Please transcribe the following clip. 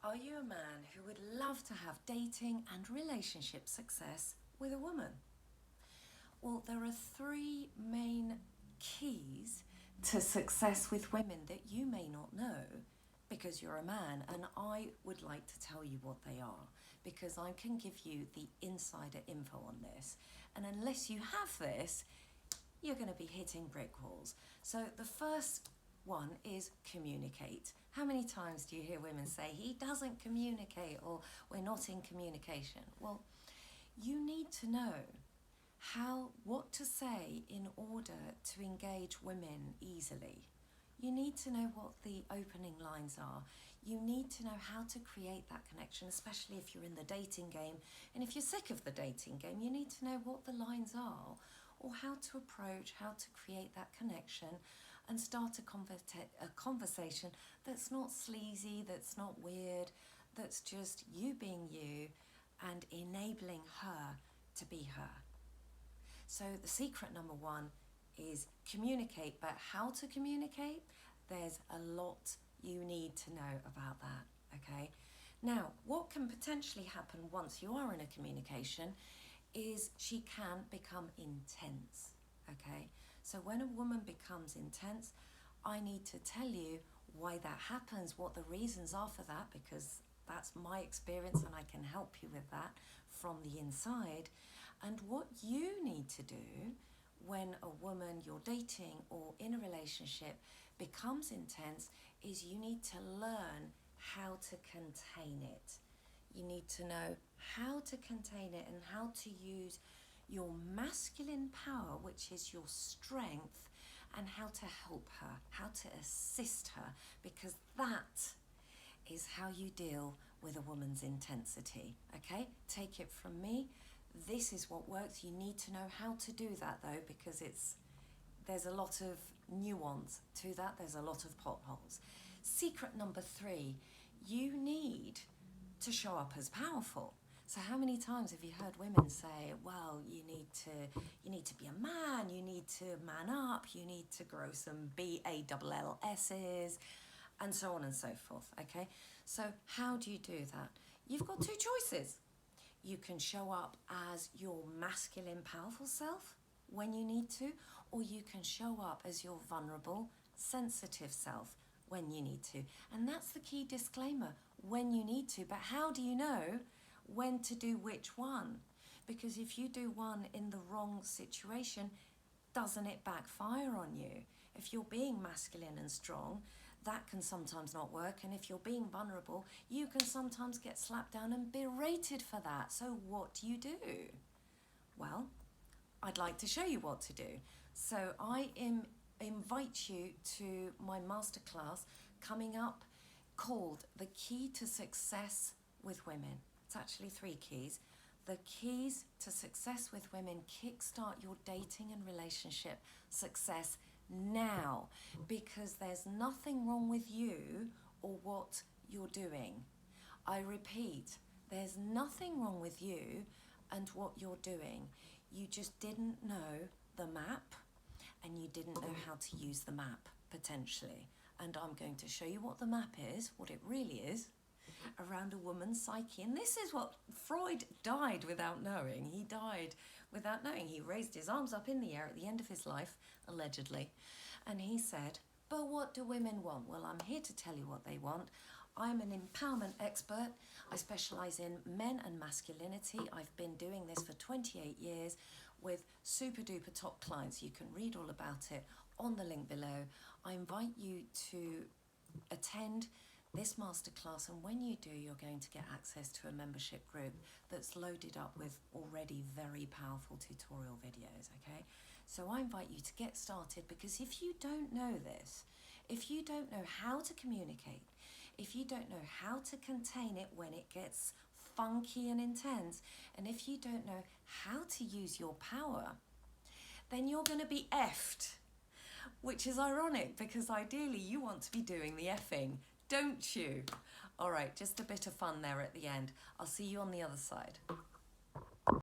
Are you a man who would love to have dating and relationship success with a woman? Well, there are three main keys to success with women that you may not know because you're a man, and I would like to tell you what they are because I can give you the insider info on this. And unless you have this, you're going to be hitting brick walls. So the first one is communicate. How many times do you hear women say, he doesn't communicate, or we're not in communication? Well, you need to know what to say in order to engage women easily. You need to know what the opening lines are. You need to know how to create that connection, especially if you're in the dating game. And if you're sick of the dating game, you need to know what the lines are, or how to approach, how to create that connection and start a conversation that's not sleazy, that's not weird, that's just you being you and enabling her to be her. So the secret number one is communicate, but how to communicate, there's a lot you need to know about that, okay? Now, what can potentially happen once you are in a communication is she can become intense, okay? So when a woman becomes intense, I need to tell you why that happens, what the reasons are for that, because that's my experience and I can help you with that from the inside. And what you need to do when a woman you're dating or in a relationship becomes intense is you need to learn how to contain it. You need to know how to contain it and how to use your masculine power, which is your strength, and how to help her, how to assist her, because that is how you deal with a woman's intensity, okay? Take it from me. This is what works. You need to know how to do that though, because there's a lot of nuance to that. There's a lot of potholes. Secret number 3, you need to show up as powerful. So how many times have you heard women say, well, you need to be a man, you need to man up, you need to grow some BALLS's, and so on and so forth, okay? So how do you do that? You've got 2 choices. You can show up as your masculine, powerful self when you need to, or you can show up as your vulnerable, sensitive self when you need to. And that's the key disclaimer, when you need to. But how do you know when to do which one? Because if you do one in the wrong situation, doesn't it backfire on you? If you're being masculine and strong, that can sometimes not work. And if you're being vulnerable, you can sometimes get slapped down and berated for that. So what do you do? Well, I'd like to show you what to do. So I invite you to my masterclass coming up called The Key to Success with Women. It's actually 3 keys. The keys to success with women kickstart your dating and relationship success now, because there's nothing wrong with you or what you're doing. I repeat, there's nothing wrong with you and what you're doing. You just didn't know the map and you didn't know how to use the map potentially. And I'm going to show you what the map is, what it really is, around a woman's psyche. And this is what Freud died without knowing. He died without knowing. He raised his arms up in the air at the end of his life, allegedly, and he said, but what do women want? Well, I'm here to tell you what they want. I'm an empowerment expert. I specialize in men and masculinity. I've been doing this for 28 years with super duper top clients. You can read all about it on the link below. I invite you to attend this masterclass, and when you do, you're going to get access to a membership group that's loaded up with already very powerful tutorial videos, okay? So I invite you to get started, because if you don't know this, if you don't know how to communicate, if you don't know how to contain it when it gets funky and intense, and if you don't know how to use your power, then you're going to be effed, which is ironic because ideally you want to be doing the effing, don't you? All right, just a bit of fun there at the end. I'll see you on the other side.